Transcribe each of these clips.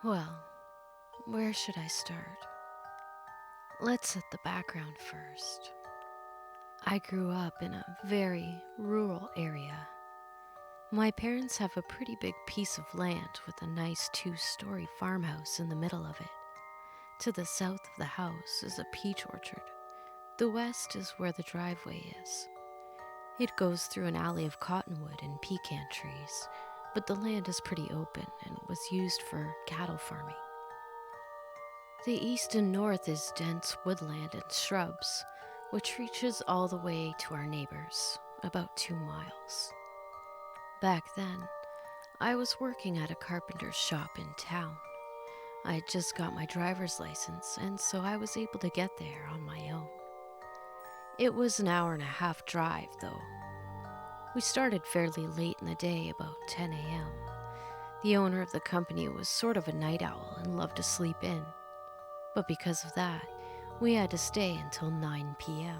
Well, where should I start? Let's set the background first. I grew up in a very rural area. My parents have a pretty big piece of land with a nice 2-story farmhouse in the middle of it. To the south of the house is a peach orchard. The west is where the driveway is. It goes through an alley of cottonwood and pecan trees, but the land is pretty open and was used for cattle farming. The east and north is dense woodland and shrubs, which reaches all the way to our neighbors, about 2 miles. Back then, I was working at a carpenter's shop in town. I had just got my driver's license, and so I was able to get there on my own. It was an hour-and-a-half drive, though. We started fairly late in the day, about 10 a.m. The owner of the company was sort of a night owl and loved to sleep in. But because of that, we had to stay until 9 p.m.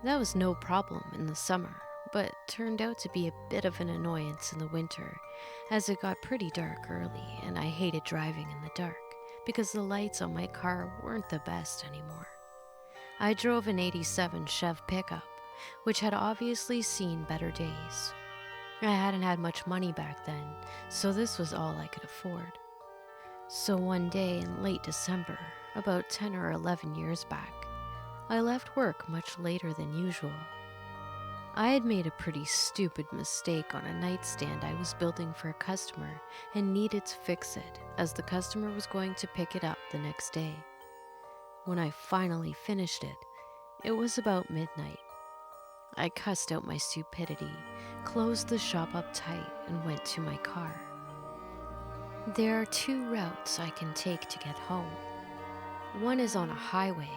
That was no problem in the summer, but turned out to be a bit of an annoyance in the winter, as it got pretty dark early, and I hated driving in the dark, because the lights on my car weren't the best anymore. I drove an '87 Chev pickup, which had obviously seen better days. I hadn't had much money back then, so this was all I could afford. So one day in late December, about 10 or 11 years back, I left work much later than usual. I had made a pretty stupid mistake on a nightstand I was building for a customer and needed to fix it, as the customer was going to pick it up the next day. When I finally finished it, it was about midnight. I cussed out my stupidity, closed the shop up tight, and went to my car. There are 2 routes I can take to get home. One is on a highway.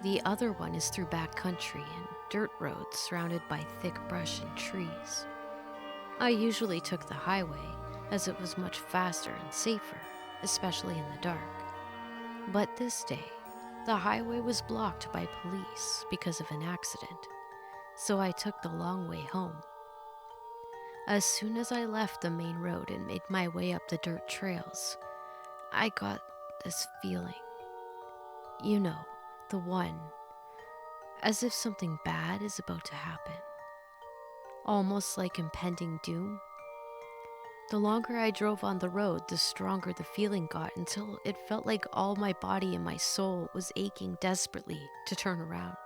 The other one is through backcountry and dirt roads surrounded by thick brush and trees. I usually took the highway, as it was much faster and safer, especially in the dark. But this day, the highway was blocked by police because of an accident, so I took the long way home. As soon as I left the main road and made my way up the dirt trails, I got this feeling. You know, the one. As if something bad is about to happen. Almost like impending doom. The longer I drove on the road, the stronger the feeling got, until it felt like all my body and my soul was aching desperately to turn around,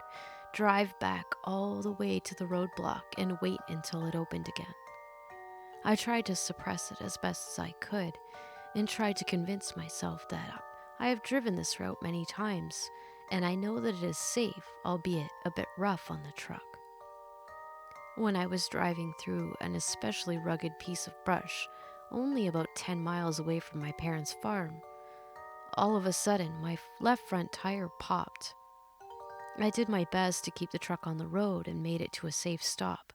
drive back all the way to the roadblock, and wait until it opened again. I tried to suppress it as best as I could, and tried to convince myself that I have driven this route many times, and I know that it is safe, albeit a bit rough on the truck. When I was driving through an especially rugged piece of brush, only about 10 miles away from my parents' farm, all of a sudden my left front tire popped. I did my best to keep the truck on the road and made it to a safe stop.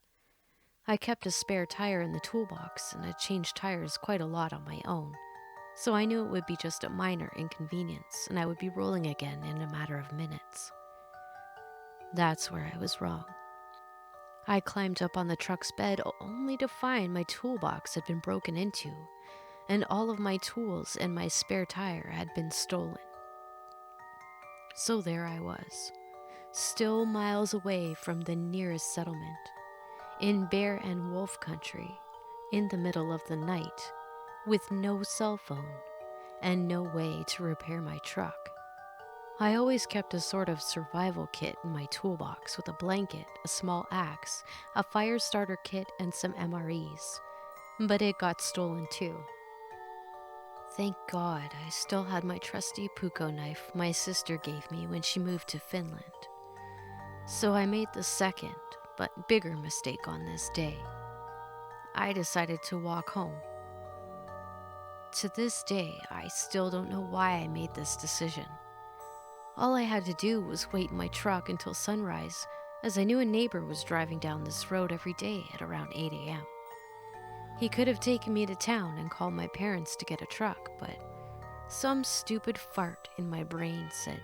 I kept a spare tire in the toolbox and had changed tires quite a lot on my own, so I knew it would be just a minor inconvenience and I would be rolling again in a matter of minutes. That's where I was wrong. I climbed up on the truck's bed only to find my toolbox had been broken into, and all of my tools and my spare tire had been stolen. So there I was, still miles away from the nearest settlement, in bear and wolf country, in the middle of the night, with no cell phone and no way to repair my truck. I always kept a sort of survival kit in my toolbox with a blanket, a small axe, a fire starter kit, and some MREs, but it got stolen too. Thank God I still had my trusty puukko knife my sister gave me when she moved to Finland. So I made the second, but bigger mistake on this day. I decided to walk home. To this day, I still don't know why I made this decision. All I had to do was wait in my truck until sunrise, as I knew a neighbor was driving down this road every day at around 8 a.m. He could have taken me to town and called my parents to get a truck, but some stupid fart in my brain said,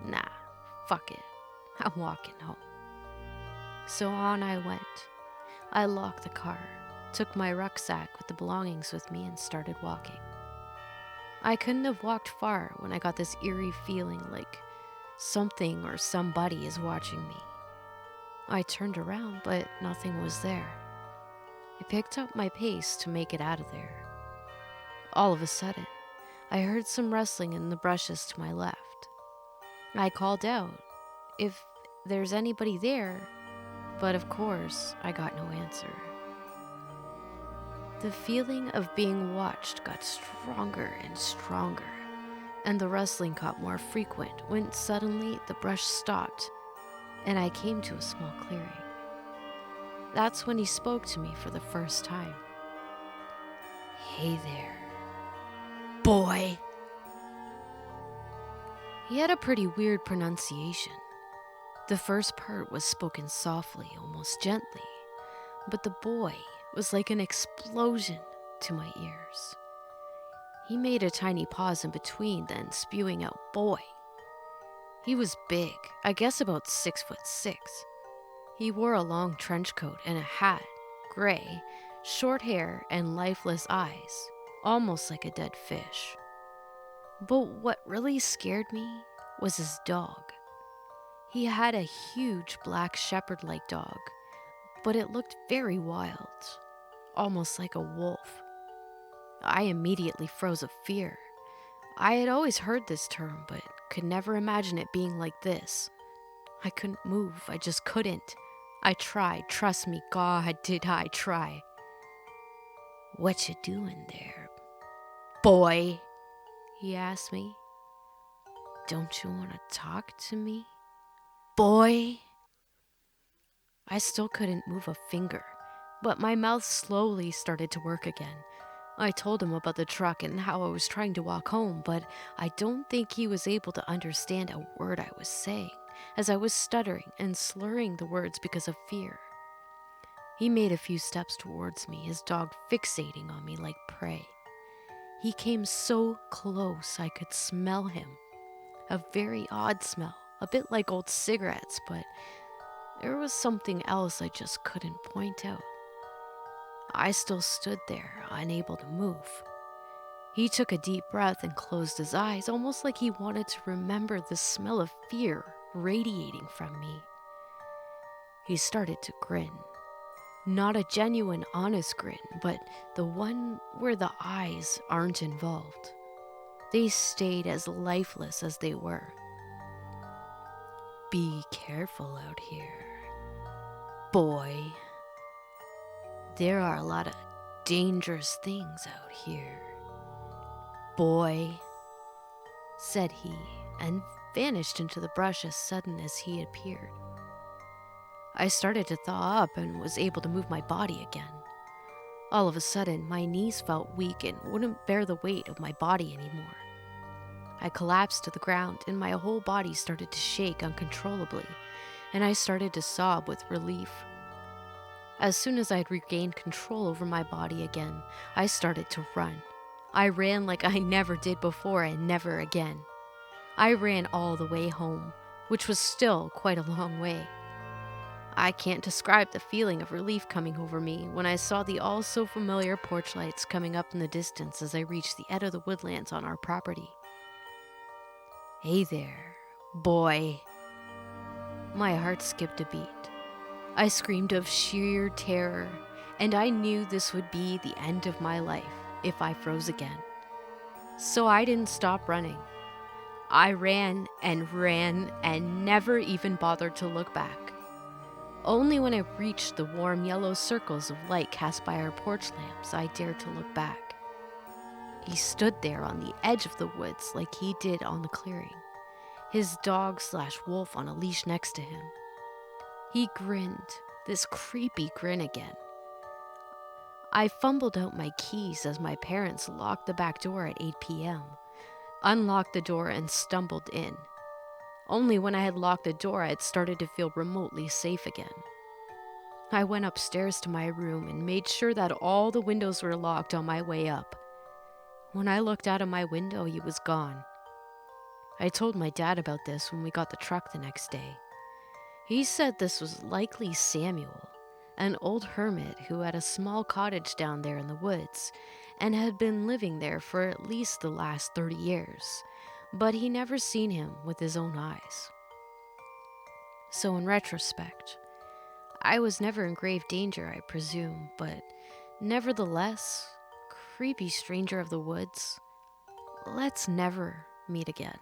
nah, fuck it, I'm walking home. So on I went. I locked the car, took my rucksack with the belongings with me, and started walking. I couldn't have walked far when I got this eerie feeling like something or somebody is watching me. I turned around, but nothing was there. I picked up my pace to make it out of there. All of a sudden, I heard some rustling in the bushes to my left. I called out if there's anybody there, but of course, I got no answer. The feeling of being watched got stronger and stronger, and the rustling got more frequent when suddenly the brush stopped and I came to a small clearing. That's when he spoke to me for the first time. "Hey there, boy." He had a pretty weird pronunciation. The first part was spoken softly, almost gently, but the boy was like an explosion to my ears. He made a tiny pause in between, then spewing out "boy." He was big, I guess about 6'6". He wore a long trench coat and a hat, gray, short hair and lifeless eyes, almost like a dead fish. But what really scared me was his dog. He had a huge black shepherd-like dog, but it looked very wild, almost like a wolf. I immediately froze of fear. I had always heard this term, but could never imagine it being like this. I couldn't move, I just couldn't. I tried, trust me, God, did I try. "What you doing there, boy?" he asked me. "Don't you want to talk to me, boy?" I still couldn't move a finger, but my mouth slowly started to work again. I told him about the truck and how I was trying to walk home, but I don't think he was able to understand a word I was saying, as I was stuttering and slurring the words because of fear. He made a few steps towards me, his dog fixating on me like prey. He came so close I could smell him. A very odd smell, a bit like old cigarettes, but there was something else I just couldn't point out. I still stood there, unable to move. He took a deep breath and closed his eyes, almost like he wanted to remember the smell of fear radiating from me. He started to grin. Not a genuine, honest grin, but the one where the eyes aren't involved. They stayed as lifeless as they were. "Be careful out here, boy. There are a lot of dangerous things out here, boy," said he, and vanished into the brush as sudden as he appeared. I started to thaw up and was able to move my body again. All of a sudden, my knees felt weak and wouldn't bear the weight of my body anymore. I collapsed to the ground and my whole body started to shake uncontrollably, and I started to sob with relief. As soon as I had regained control over my body again, I started to run. I ran like I never did before and never again. I ran all the way home, which was still quite a long way. I can't describe the feeling of relief coming over me when I saw the all-so-familiar porch lights coming up in the distance as I reached the edge of the woodlands on our property. "Hey there, boy." My heart skipped a beat. I screamed of sheer terror, and I knew this would be the end of my life if I froze again. So I didn't stop running. I ran and never even bothered to look back. Only when I reached the warm yellow circles of light cast by our porch lamps, I dared to look back. He stood there on the edge of the woods like he did on the clearing, his dog/wolf on a leash next to him. He grinned, this creepy grin again. I fumbled out my keys as my parents locked the back door at 8 p.m., unlocked the door and stumbled in. Only when I had locked the door I had started to feel remotely safe again. I went upstairs to my room and made sure that all the windows were locked on my way up. When I looked out of my window, he was gone. I told my dad about this when we got the truck the next day. He said this was likely Samuel, an old hermit who had a small cottage down there in the woods and had been living there for at least the last 30 years, but he never seen him with his own eyes. So in retrospect, I was never in grave danger, I presume, but nevertheless, creepy stranger of the woods, let's never meet again.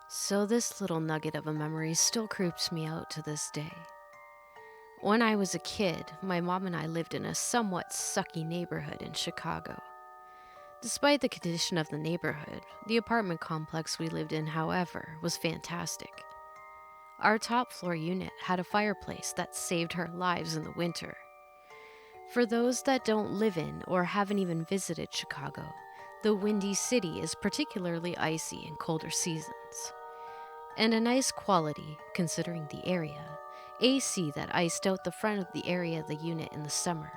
So this little nugget of a memory still creeps me out to this day. When I was a kid, my mom and I lived in a somewhat sucky neighborhood in Chicago. Despite the condition of the neighborhood, the apartment complex we lived in, however, was fantastic. Our top floor unit had a fireplace that saved our lives in the winter. For those that don't live in or haven't even visited Chicago, the Windy City is particularly icy in colder seasons. And a nice quality, considering the area, AC that iced out the front of the area of the unit in the summer.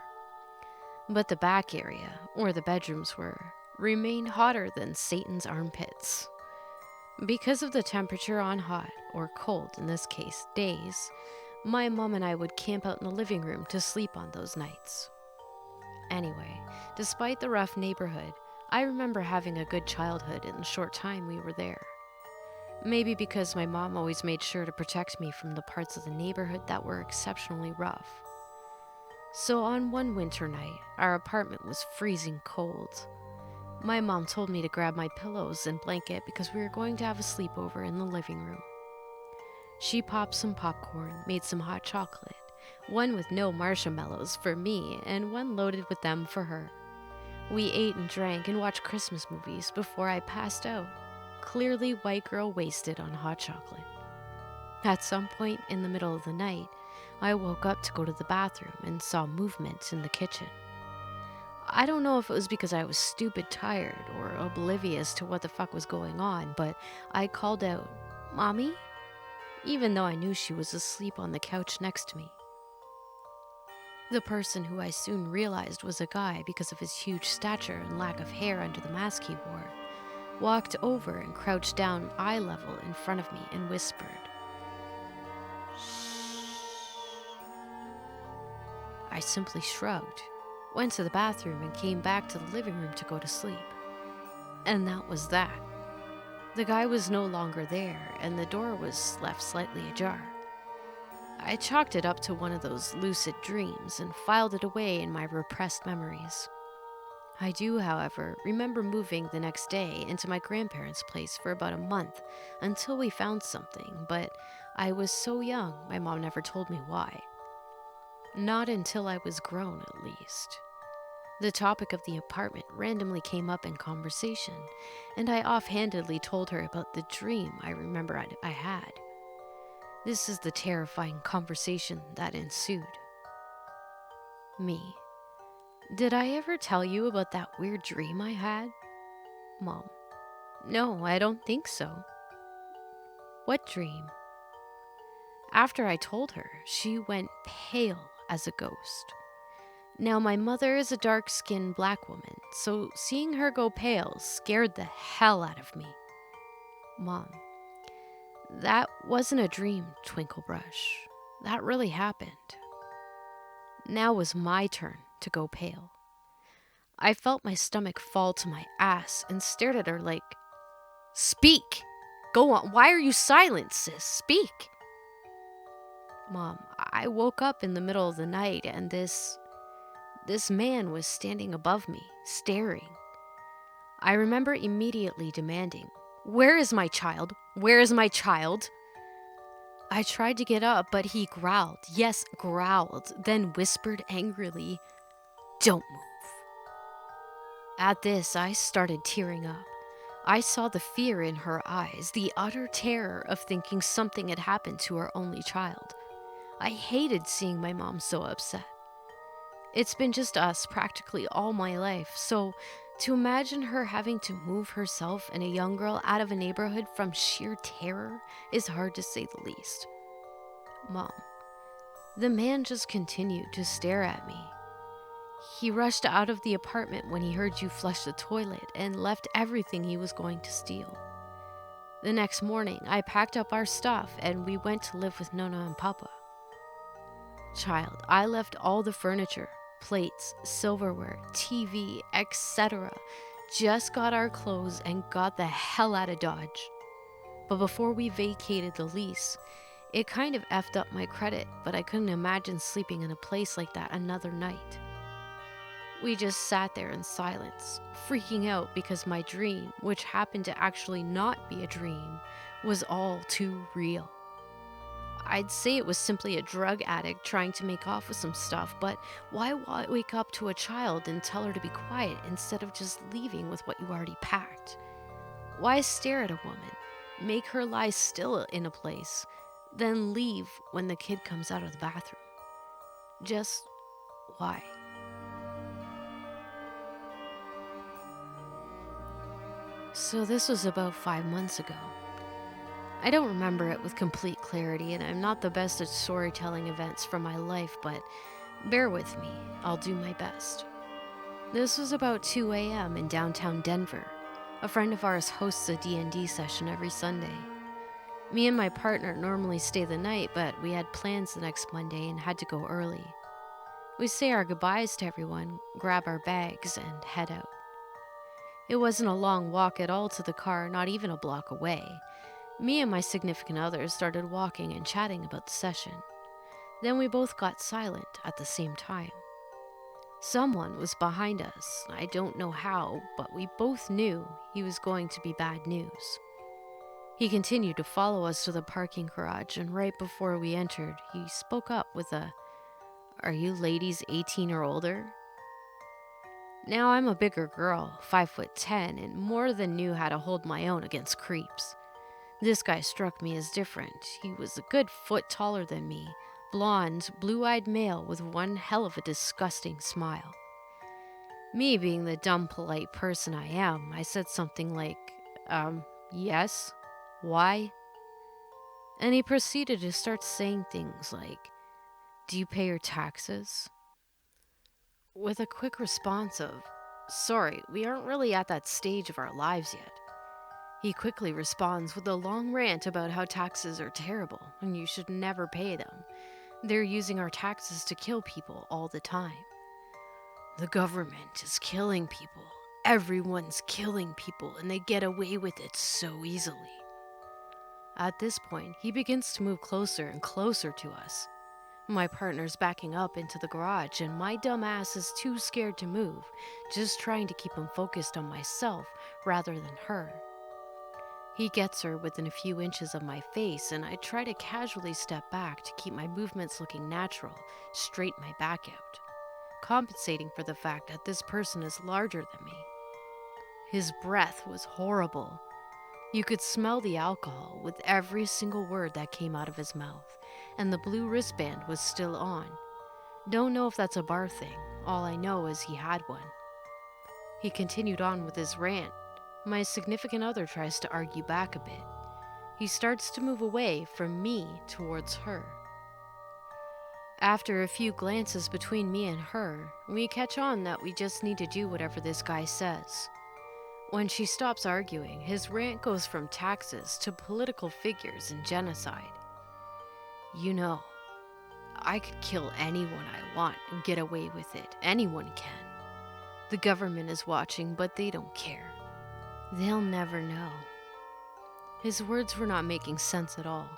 But the back area, where the bedrooms were, remained hotter than Satan's armpits. Because of the temperature on hot, or cold in this case, days, my mom and I would camp out in the living room to sleep on those nights. Anyway, despite the rough neighborhood, I remember having a good childhood in the short time we were there. Maybe because my mom always made sure to protect me from the parts of the neighborhood that were exceptionally rough. So on one winter night, our apartment was freezing cold. My mom told me to grab my pillows and blanket because we were going to have a sleepover in the living room. She popped some popcorn, made some hot chocolate, one with no marshmallows for me and one loaded with them for her. We ate and drank and watched Christmas movies before I passed out, clearly white girl wasted on hot chocolate. At some point in the middle of the night, I woke up to go to the bathroom and saw movement in the kitchen. I don't know if it was because I was stupid tired or oblivious to what the fuck was going on, but I called out, "Mommy?" even though I knew she was asleep on the couch next to me. The person who I soon realized was a guy because of his huge stature and lack of hair under the mask he wore, walked over and crouched down eye level in front of me and whispered, "Shh." I simply shrugged, went to the bathroom and came back to the living room to go to sleep. And that was that. The guy was no longer there and the door was left slightly ajar. I chalked it up to one of those lucid dreams and filed it away in my repressed memories. I do, however, remember moving the next day into my grandparents' place for about a month until we found something, but I was so young my mom never told me why. Not until I was grown, at least. The topic of the apartment randomly came up in conversation, and I offhandedly told her about the dream I remember I had. This is the terrifying conversation that ensued. Me. Did I ever tell you about that weird dream I had? Mom. No, I don't think so. What dream? After I told her, she went pale as a ghost. Now, my mother is a dark-skinned black woman, so seeing her go pale scared the hell out of me. Mom. That wasn't a dream, Twinklebrush. That really happened. Now was my turn to go pale. I felt my stomach fall to my ass and stared at her like, "Speak! Go on, why are you silent, sis? Speak!" Mom, I woke up in the middle of the night and this man was standing above me, staring. I remember immediately demanding, "Where is my child? Where is my child?" I tried to get up, but he growled, yes, growled, then whispered angrily, "Don't move." At this, I started tearing up. I saw the fear in her eyes, the utter terror of thinking something had happened to her only child. I hated seeing my mom so upset. It's been just us practically all my life, so to imagine her having to move herself and a young girl out of a neighborhood from sheer terror is hard to say the least. Mom, the man just continued to stare at me. He rushed out of the apartment when he heard you flush the toilet and left everything he was going to steal. The next morning, I packed up our stuff and we went to live with Nona and Papa. Child, I left all the furniture, plates, silverware, TV, etc. Just got our clothes and got the hell out of Dodge. But before we vacated the lease, it kind of effed up my credit, but I couldn't imagine sleeping in a place like that another night. We just sat there in silence, freaking out because my dream, which happened to actually not be a dream, was all too real. I'd say it was simply a drug addict trying to make off with some stuff, but why wake up to a child and tell her to be quiet instead of just leaving with what you already packed? Why stare at a woman, make her lie still in a place, then leave when the kid comes out of the bathroom? Just why? So this was about 5 months ago. I don't remember it with complete clarity, and I'm not the best at storytelling events from my life, but bear with me, I'll do my best. This was about 2 a.m. in downtown Denver. A friend of ours hosts a D&D session every Sunday. Me and my partner normally stay the night, but we had plans the next Monday and had to go early. We say our goodbyes to everyone, grab our bags, and head out. It wasn't a long walk at all to the car, not even a block away. Me and my significant other started walking and chatting about the session. Then we both got silent at the same time. Someone was behind us. I don't know how, but we both knew he was going to be bad news. He continued to follow us to the parking garage, and right before we entered, he spoke up with a, "Are you ladies 18 or older?" Now I'm a bigger girl, 5'10", and more than knew how to hold my own against creeps. This guy struck me as different. He was a good foot taller than me, blonde, blue-eyed male with one hell of a disgusting smile. Me being the dumb, polite person I am, I said something like, yes? Why? And he proceeded to start saying things like, "Do you pay your taxes?" With a quick response of, "Sorry, we aren't really at that stage of our lives yet." He quickly responds with a long rant about how taxes are terrible and you should never pay them. They're using our taxes to kill people all the time. The government is killing people. Everyone's killing people, and they get away with it so easily. At this point, he begins to move closer and closer to us. My partner's backing up into the garage, and my dumb ass is too scared to move, just trying to keep him focused on myself rather than her. He gets her within a few inches of my face, and I try to casually step back to keep my movements looking natural, straighten my back out, compensating for the fact that this person is larger than me. His breath was horrible. You could smell the alcohol with every single word that came out of his mouth, and the blue wristband was still on. Don't know if that's a bar thing. All I know is he had one. He continued on with his rant. My significant other tries to argue back a bit. He starts to move away from me towards her. After a few glances between me and her, we catch on that we just need to do whatever this guy says. When she stops arguing, his rant goes from taxes to political figures and genocide. You know, I could kill anyone I want and get away with it. Anyone can. The government is watching, but they don't care. They'll never know. His words were not making sense at all.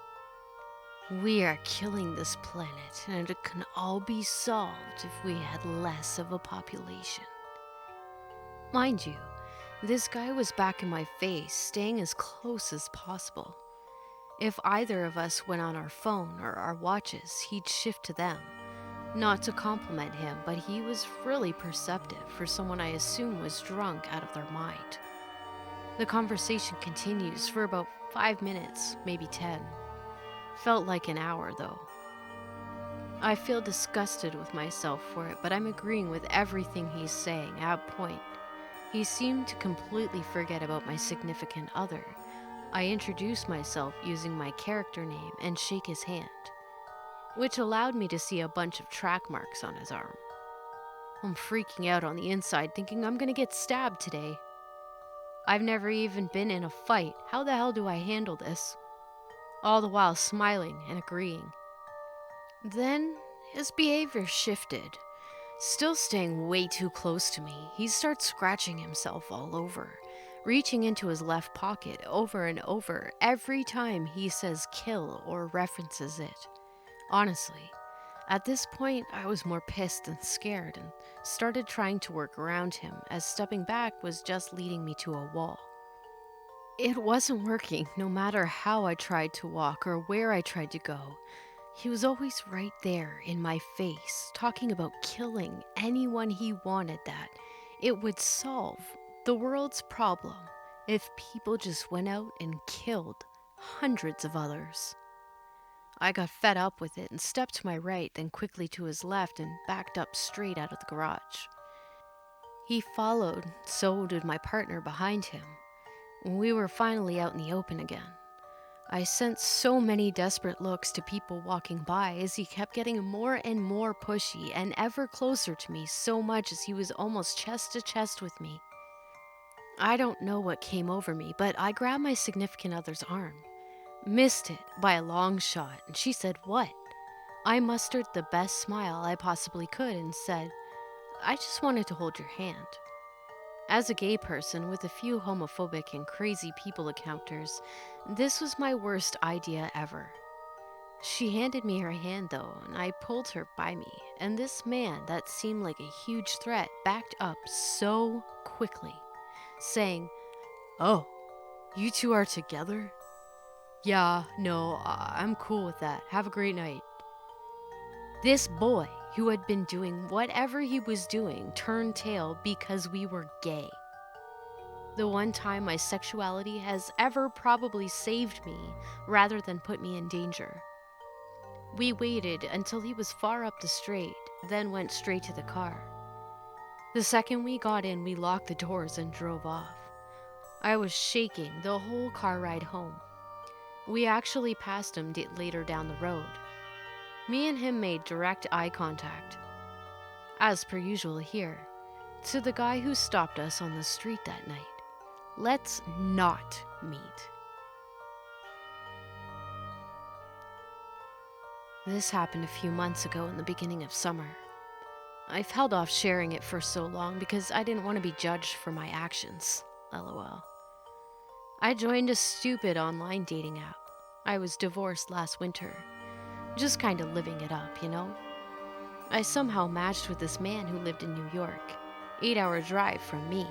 We are killing this planet, and it can all be solved if we had less of a population. Mind you, this guy was back in my face, staying as close as possible. If either of us went on our phone or our watches, he'd shift to them. Not to compliment him, but he was really perceptive for someone I assume was drunk out of their mind. The conversation continues for about 5 minutes, maybe 10. Felt like an hour, though. I feel disgusted with myself for it, but I'm agreeing with everything he's saying at point. He seemed to completely forget about my significant other. I introduce myself using my character name and shake his hand, which allowed me to see a bunch of track marks on his arm. I'm freaking out on the inside, thinking I'm gonna get stabbed today. I've never even been in a fight. How the hell do I handle this? All the while smiling and agreeing. Then his behavior shifted. Still staying way too close to me, he starts scratching himself all over, reaching into his left pocket over and over every time he says kill or references it. Honestly, at this point, I was more pissed than scared and started trying to work around him, as stepping back was just leading me to a wall. It wasn't working, no matter how I tried to walk or where I tried to go. He was always right there in my face, talking about killing anyone he wanted, that it would solve the world's problem if people just went out and killed hundreds of others. I got fed up with it and stepped to my right, then quickly to his left and backed up straight out of the garage. He followed, so did my partner behind him. We were finally out in the open again. I sent so many desperate looks to people walking by as he kept getting more and more pushy and ever closer to me, so much as he was almost chest to chest with me. I don't know what came over me, but I grabbed my significant other's arm. Missed it by a long shot, and she said, "What?" I mustered the best smile I possibly could and said, "I just wanted to hold your hand." As a gay person with a few homophobic and crazy people encounters, this was my worst idea ever. She handed me her hand though, and I pulled her by me, and this man that seemed like a huge threat backed up so quickly, saying, "Oh, you two are together? Yeah, no, I'm cool with that. Have a great night." This boy, who had been doing whatever he was doing, turned tail because we were gay. The one time my sexuality has ever probably saved me rather than put me in danger. We waited until he was far up the street, then went straight to the car. The second we got in, we locked the doors and drove off. I was shaking the whole car ride home. We actually passed him later down the road. Me and him made direct eye contact, as per usual here, to the guy who stopped us on the street that night. Let's not meet. This happened a few months ago in the beginning of summer. I've held off sharing it for so long because I didn't want to be judged for my actions. LOL. I joined a stupid online dating app. I was divorced last winter. Just kind of living it up, you know? I somehow matched with this man who lived in New York, 8-hour drive from me.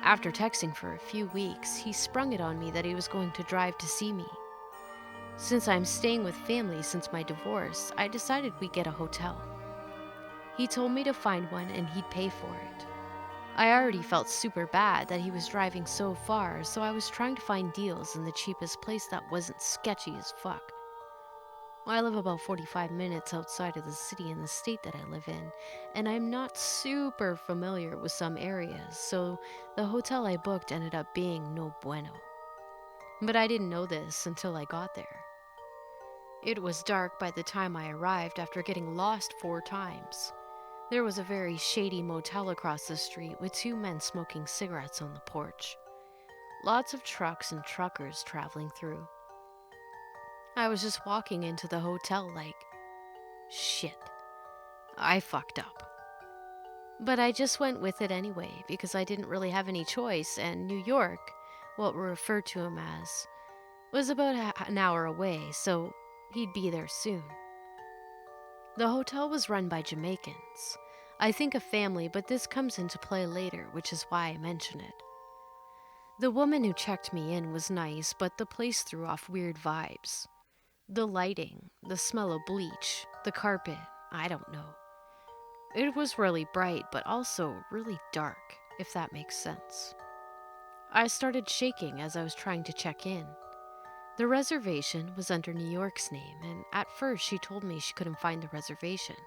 After texting for a few weeks, he sprung it on me that he was going to drive to see me. Since I'm staying with family since my divorce, I decided we'd get a hotel. He told me to find one and he'd pay for it. I already felt super bad that he was driving so far, so I was trying to find deals in the cheapest place that wasn't sketchy as fuck. I live about 45 minutes outside of the city in the state that I live in, and I'm not super familiar with some areas, so the hotel I booked ended up being no bueno. But I didn't know this until I got there. It was dark by the time I arrived after getting lost 4 times. There was a very shady motel across the street with 2 men smoking cigarettes on the porch. Lots of trucks and truckers traveling through. I was just walking into the hotel like, shit, I fucked up. But I just went with it anyway because I didn't really have any choice, and New York, what we referred to him as, was about an hour away, so he'd be there soon. The hotel was run by Jamaicans. I think a family, but this comes into play later, which is why I mention it. The woman who checked me in was nice, but the place threw off weird vibes. The lighting, the smell of bleach, the carpet, I don't know. It was really bright, but also really dark, if that makes sense. I started shaking as I was trying to check in. The reservation was under New York's name, and at first she told me she couldn't find the reservation.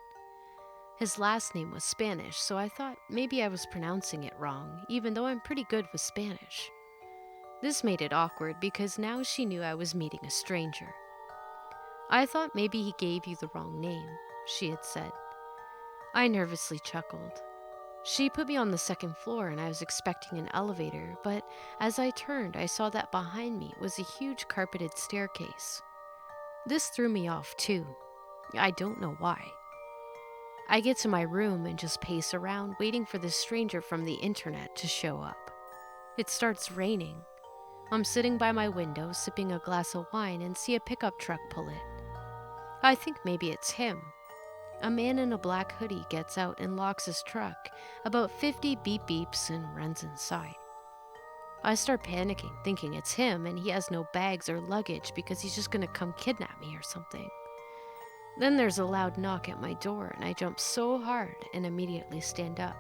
His last name was Spanish, so I thought maybe I was pronouncing it wrong, even though I'm pretty good with Spanish. This made it awkward because now she knew I was meeting a stranger. "I thought maybe he gave you the wrong name," she had said. I nervously chuckled. She put me on the second floor and I was expecting an elevator, but as I turned, I saw that behind me was a huge carpeted staircase. This threw me off too. I don't know why. I get to my room and just pace around, waiting for this stranger from the internet to show up. It starts raining. I'm sitting by my window, sipping a glass of wine, and see a pickup truck pull in. I think maybe it's him. A man in a black hoodie gets out and locks his truck. About 50 beep beeps and runs inside. I start panicking, thinking it's him and he has no bags or luggage because he's just gonna come kidnap me or something. Then there's a loud knock at my door and I jump so hard and immediately stand up.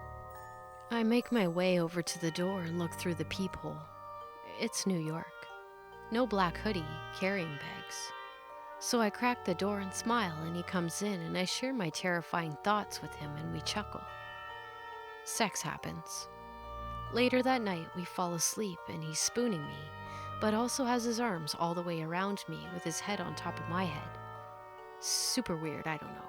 I make my way over to the door and look through the peephole. It's New York. No black hoodie, carrying bags. So I crack the door and smile and he comes in and I share my terrifying thoughts with him and we chuckle. Sex happens. Later that night we fall asleep and he's spooning me, but also has his arms all the way around me with his head on top of my head. Super weird, I don't know.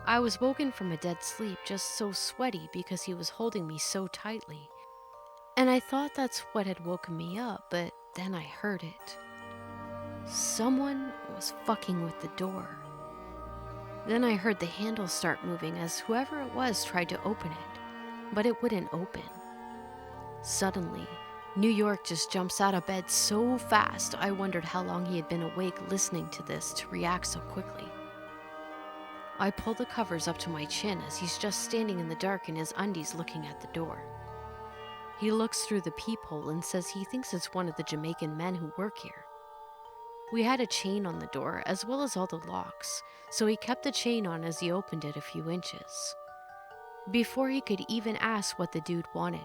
I was woken from a dead sleep just so sweaty because he was holding me so tightly. And I thought that's what had woken me up, but then I heard it. Someone was fucking with the door. Then I heard the handle start moving as whoever it was tried to open it, but it wouldn't open. Suddenly, New York just jumps out of bed so fast I wondered how long he had been awake listening to this to react so quickly. I pull the covers up to my chin as he's just standing in the dark in his undies looking at the door. He looks through the peephole and says he thinks it's one of the Jamaican men who work here. We had a chain on the door as well as all the locks, so he kept the chain on as he opened it a few inches. Before he could even ask what the dude wanted,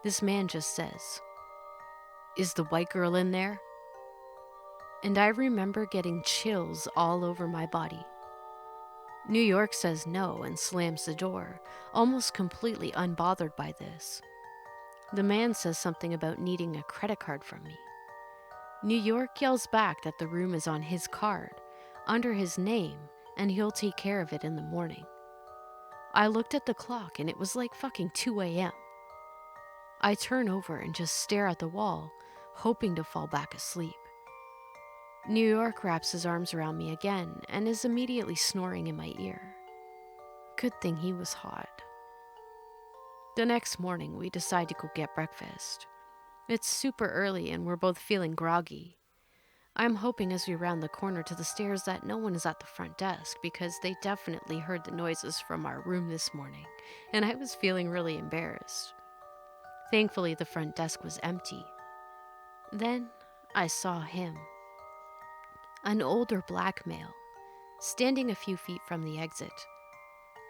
this man just says, "Is the white girl in there?" And I remember getting chills all over my body. New York says no and slams the door, almost completely unbothered by this. The man says something about needing a credit card from me. New York yells back that the room is on his card, under his name, and he'll take care of it in the morning. I looked at the clock and it was like fucking 2 a.m. I turn over and just stare at the wall, hoping to fall back asleep. New York wraps his arms around me again and is immediately snoring in my ear. Good thing he was hot. The next morning, we decide to go get breakfast. It's super early and we're both feeling groggy. I'm hoping as we round the corner to the stairs that no one is at the front desk because they definitely heard the noises from our room this morning, and I was feeling really embarrassed. Thankfully, the front desk was empty. Then I saw him. An older black male, standing a few feet from the exit.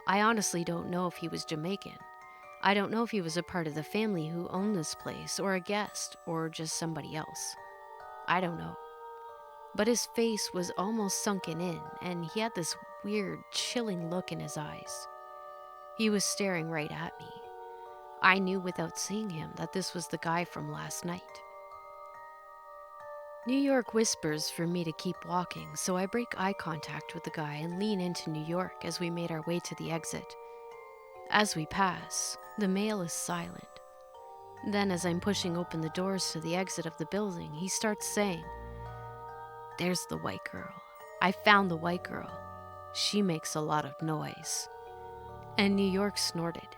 I honestly don't know if he was Jamaican. I don't know if he was a part of the family who owned this place, or a guest, or just somebody else. I don't know. But his face was almost sunken in, and he had this weird, chilling look in his eyes. He was staring right at me. I knew without seeing him that this was the guy from last night. New York whispers for me to keep walking, so I break eye contact with the guy and lean into New York as we made our way to the exit. As we pass, the male is silent. Then as I'm pushing open the doors to the exit of the building, he starts saying, "There's the white girl. I found the white girl. She makes a lot of noise." And New York snorted.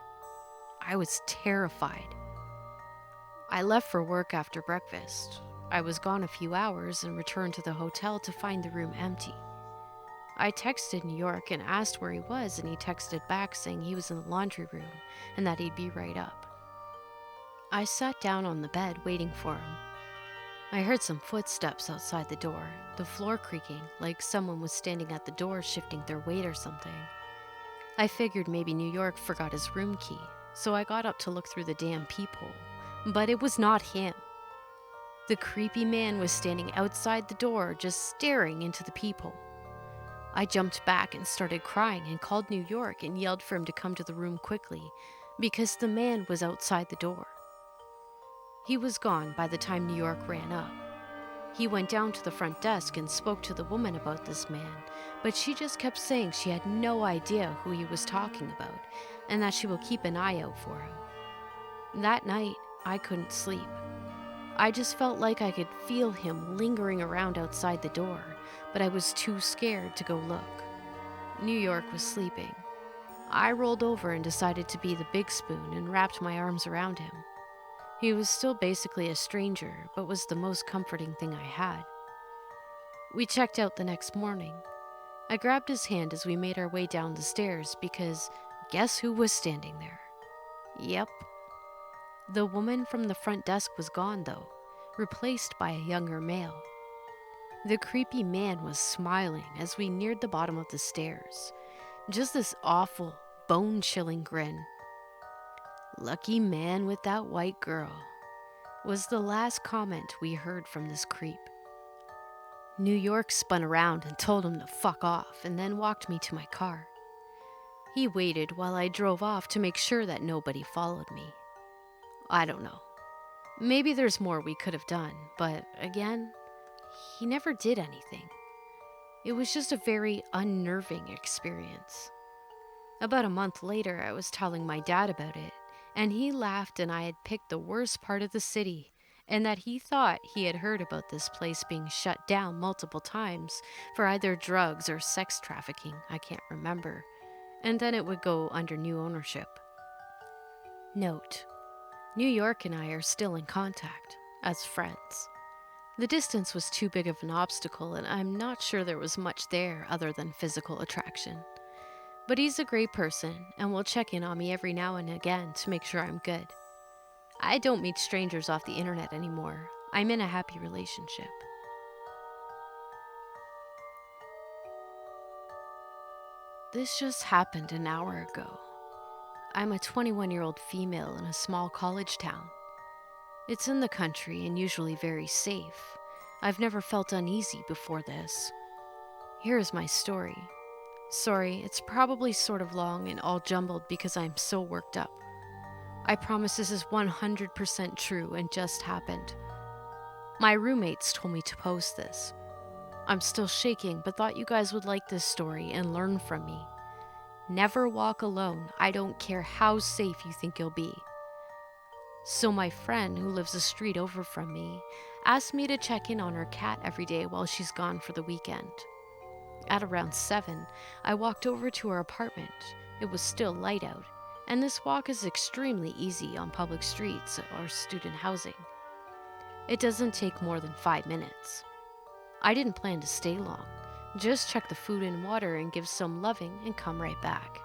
I was terrified. I left for work after breakfast. I was gone a few hours and returned to the hotel to find the room empty. I texted New York and asked where he was, and he texted back saying he was in the laundry room and that he'd be right up. I sat down on the bed waiting for him. I heard some footsteps outside the door, the floor creaking like someone was standing at the door shifting their weight or something. I figured maybe New York forgot his room key, so I got up to look through the damn peephole, but it was not him. The creepy man was standing outside the door, just staring into the peephole. I jumped back and started crying and called New York and yelled for him to come to the room quickly because the man was outside the door. He was gone by the time New York ran up. He went down to the front desk and spoke to the woman about this man, but she just kept saying she had no idea who he was talking about and that she will keep an eye out for him. That night, I couldn't sleep. I just felt like I could feel him lingering around outside the door, but I was too scared to go look. New York was sleeping. I rolled over and decided to be the big spoon and wrapped my arms around him. He was still basically a stranger, but was the most comforting thing I had. We checked out the next morning. I grabbed his hand as we made our way down the stairs because guess who was standing there? Yep. The woman from the front desk was gone, though, replaced by a younger male. The creepy man was smiling as we neared the bottom of the stairs. Just this awful, bone-chilling grin. "Lucky man with that white girl," was the last comment we heard from this creep. New York spun around and told him to fuck off and then walked me to my car. He waited while I drove off to make sure that nobody followed me. I don't know. Maybe there's more we could have done, but again, he never did anything. It was just a very unnerving experience. About a month later, I was telling my dad about it, and he laughed and I had picked the worst part of the city, and that he thought he had heard about this place being shut down multiple times for either drugs or sex trafficking, I can't remember, and then it would go under new ownership. Note: New York and I are still in contact, as friends. The distance was too big of an obstacle, and I'm not sure there was much there other than physical attraction. But he's a great person and will check in on me every now and again to make sure I'm good. I don't meet strangers off the internet anymore. I'm in a happy relationship. This just happened an hour ago. I'm a 21-year-old female in a small college town. It's in the country and usually very safe. I've never felt uneasy before this. Here is my story. Sorry, it's probably sort of long and all jumbled because I'm so worked up. I promise this is 100% true and just happened. My roommates told me to post this. I'm still shaking, but thought you guys would like this story and learn from me. Never walk alone. I don't care how safe you think you'll be. So my friend, who lives a street over from me, asked me to check in on her cat every day while she's gone for the weekend. At around 7, I walked over to her apartment. It was still light out, and this walk is extremely easy on public streets or student housing. It doesn't take more than 5 minutes. I didn't plan to stay long, just check the food and water and give some loving and come right back.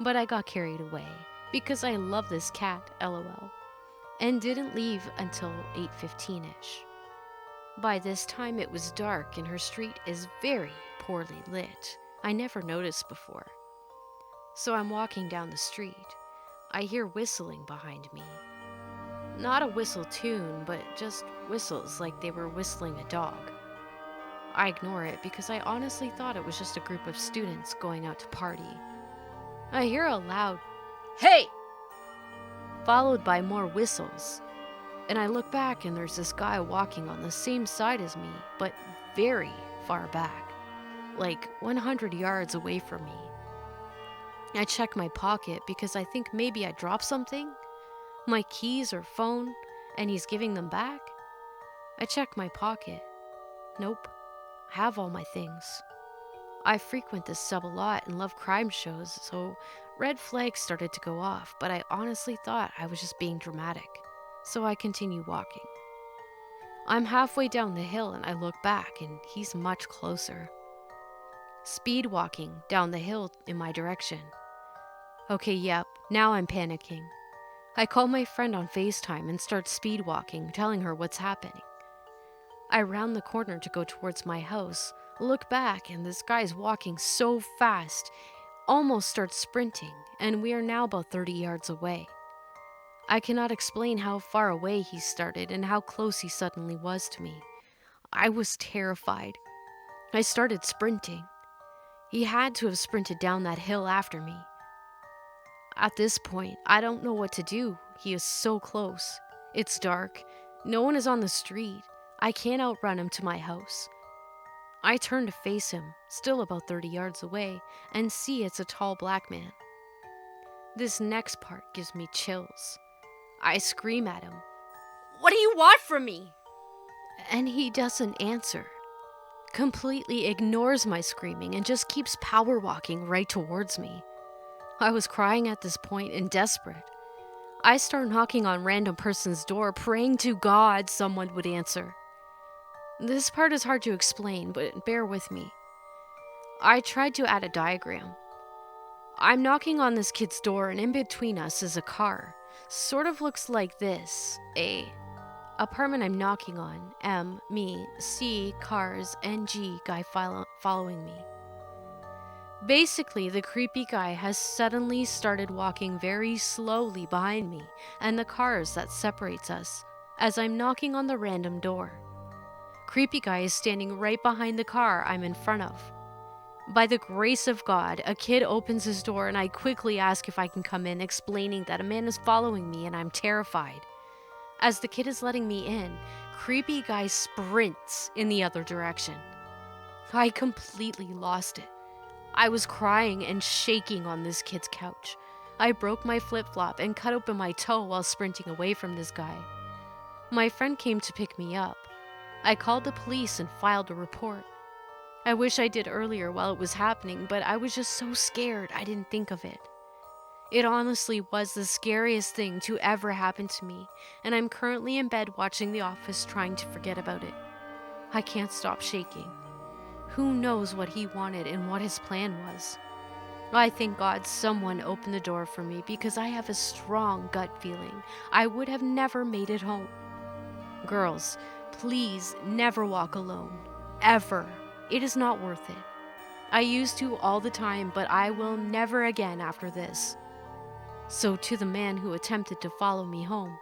But I got carried away, because I love this cat, lol, and didn't leave until 8:15ish. By this time it was dark and her street is very poorly lit. I never noticed before. So I'm walking down the street. I hear whistling behind me. Not a whistle tune, but just whistles like they were whistling a dog. I ignore it because I honestly thought it was just a group of students going out to party. I hear a loud, "Hey!" followed by more whistles. And I look back and there's this guy walking on the same side as me, but very far back, like 100 yards away from me. I check my pocket because I think maybe I dropped something, my keys or phone, and he's giving them back. I check my pocket. Nope, I have all my things. I frequent this sub a lot and love crime shows, so red flags started to go off, but I honestly thought I was just being dramatic. So I continue walking. I'm halfway down the hill and I look back and he's much closer. Speed walking down the hill in my direction. Okay, yep, now I'm panicking. I call my friend on FaceTime and start speed walking, telling her what's happening. I round the corner to go towards my house, look back, and this guy's walking so fast, almost starts sprinting, and we are now about 30 yards away. I cannot explain how far away he started and how close he suddenly was to me. I was terrified. I started sprinting. He had to have sprinted down that hill after me. At this point, I don't know what to do. He is so close. It's dark. No one is on the street. I can't outrun him to my house. I turn to face him, still about 30 yards away, and see it's a tall black man. This next part gives me chills. I scream at him, "What do you want from me?" And he doesn't answer. Completely ignores my screaming and just keeps power walking right towards me. I was crying at this point and desperate. I start knocking on random person's door, praying to God someone would answer. This part is hard to explain, but bear with me. I tried to add a diagram. I'm knocking on this kid's door, and in between us is a car. Sort of looks like this. A apartment I'm knocking on. M, me. C, cars. And G, guy following me. Basically, the creepy guy has suddenly started walking very slowly behind me and the cars that separates us as I'm knocking on the random door. Creepy guy is standing right behind the car I'm in front of. By the grace of God, a kid opens his door and I quickly ask if I can come in, explaining that a man is following me and I'm terrified. As the kid is letting me in, creepy guy sprints in the other direction. I completely lost it. I was crying and shaking on this kid's couch. I broke my flip-flop and cut open my toe while sprinting away from this guy. My friend came to pick me up. I called the police and filed a report. I wish I did earlier while it was happening, but I was just so scared I didn't think of it. It honestly was the scariest thing to ever happen to me, and I'm currently in bed watching The Office trying to forget about it. I can't stop shaking. Who knows what he wanted and what his plan was? I thank God someone opened the door for me because I have a strong gut feeling I would have never made it home. Girls, please never walk alone. Ever. It is not worth it. I used to all the time, but I will never again after this. So to the man who attempted to follow me home,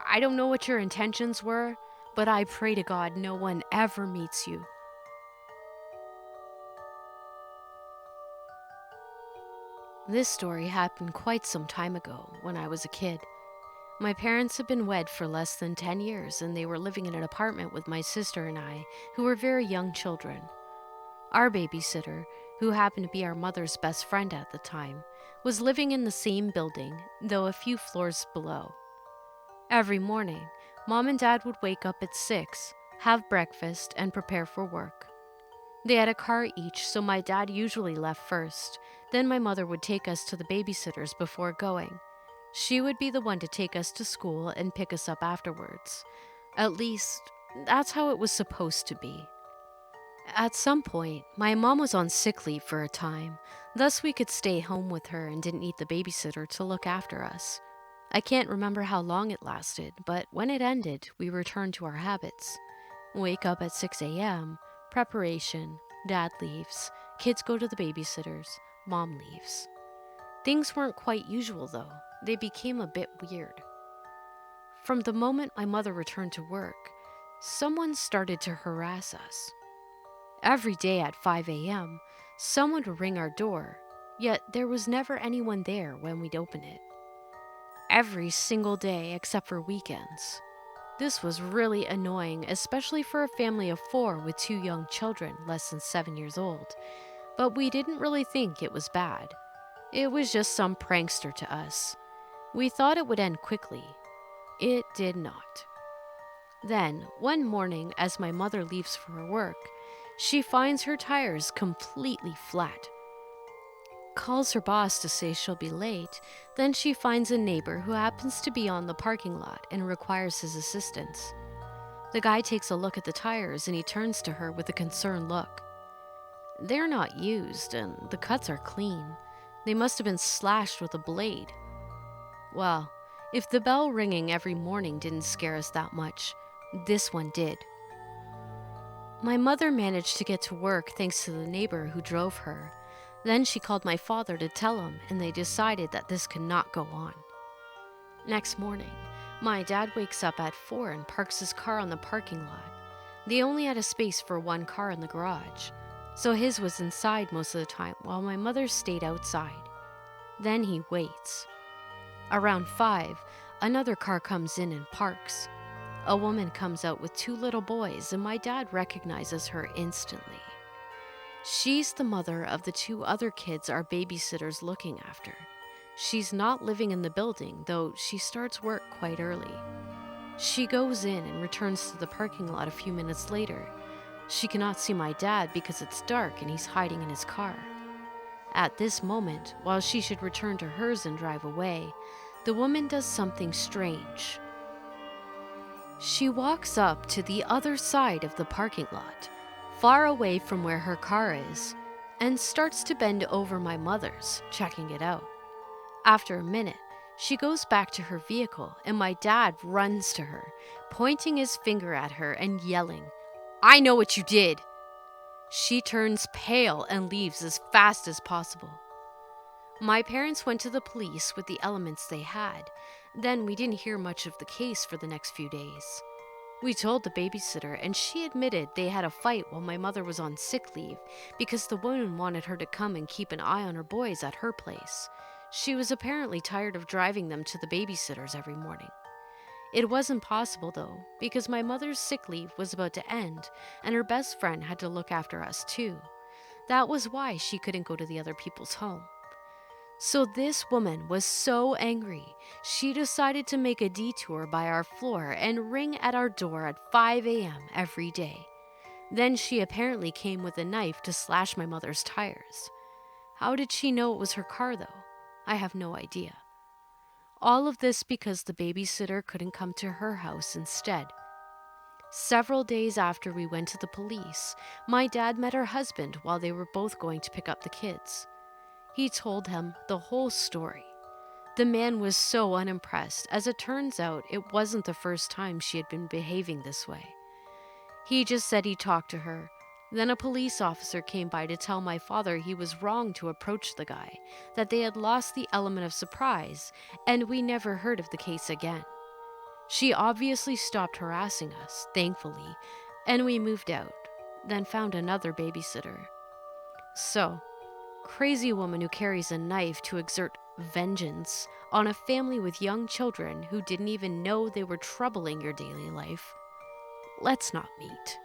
I don't know what your intentions were, but I pray to God no one ever meets you. This story happened quite some time ago when I was a kid. My parents had been wed for less than 10 years and they were living in an apartment with my sister and I, who were very young children. Our babysitter, who happened to be our mother's best friend at the time, was living in the same building, though a few floors below. Every morning, Mom and Dad would wake up at 6, have breakfast, and prepare for work. They had a car each, so my dad usually left first. Then my mother would take us to the babysitters before going. She would be the one to take us to school and pick us up afterwards. At least, that's how it was supposed to be. At some point, my mom was on sick leave for a time, thus we could stay home with her and didn't need the babysitter to look after us. I can't remember how long it lasted, but when it ended, we returned to our habits. Wake up at 6 a.m., preparation, dad leaves, kids go to the babysitters, mom leaves. Things weren't quite usual though. They became a bit weird. From the moment my mother returned to work, someone started to harass us. Every day at 5 a.m., someone would ring our door, yet there was never anyone there when we'd open it. Every single day except for weekends. This was really annoying, especially for a family of 4 with 2 young children less than 7 years old, but we didn't really think it was bad. It was just some prankster to us. We thought it would end quickly. It did not. Then, one morning, as my mother leaves for her work, she finds her tires completely flat. Calls her boss to say she'll be late, then she finds a neighbor who happens to be on the parking lot and requires his assistance. The guy takes a look at the tires and he turns to her with a concerned look. They're not used and the cuts are clean. They must have been slashed with a blade. Well, if the bell ringing every morning didn't scare us that much, this one did. My mother managed to get to work thanks to the neighbor who drove her. Then she called my father to tell him, and they decided that this could not go on. Next morning, my dad wakes up at 4 and parks his car on the parking lot. They only had a space for one car in the garage, so his was inside most of the time while my mother stayed outside. Then he waits. Around 5, another car comes in and parks. a woman comes out with 2 little boys, and my dad recognizes her instantly. She's the mother of the 2 other kids our babysitter's looking after. She's not living in the building, though she starts work quite early. She goes in and returns to the parking lot a few minutes later. She cannot see my dad because it's dark and he's hiding in his car. At this moment, while she should return to hers and drive away, the woman does something strange. She walks up to the other side of the parking lot, far away from where her car is, and starts to bend over my mother's, checking it out. After a minute, she goes back to her vehicle and my dad runs to her, pointing his finger at her and yelling, "I know what you did!" She turns pale and leaves as fast as possible. My parents went to the police with the elements they had. Then we didn't hear much of the case for the next few days. We told the babysitter, and she admitted they had a fight while my mother was on sick leave because the woman wanted her to come and keep an eye on her boys at her place. She was apparently tired of driving them to the babysitters every morning. It wasn't possible, though, because my mother's sick leave was about to end, and her best friend had to look after us, too. That was why she couldn't go to the other people's home. So this woman was so angry, she decided to make a detour by our floor and ring at our door at 5 a.m. every day. Then she apparently came with a knife to slash my mother's tires. How did she know it was her car, though? I have no idea. All of this because the babysitter couldn't come to her house instead. Several days after we went to the police, my dad met her husband while they were both going to pick up the kids. He told him the whole story. The man was so unimpressed, as it turns out it wasn't the first time she had been behaving this way. He just said he talked to her. Then a police officer came by to tell my father he was wrong to approach the guy, that they had lost the element of surprise, and we never heard of the case again. She obviously stopped harassing us, thankfully, and we moved out, then found another babysitter. So, crazy woman who carries a knife to exert vengeance on a family with young children who didn't even know they were troubling your daily life. Let's not meet.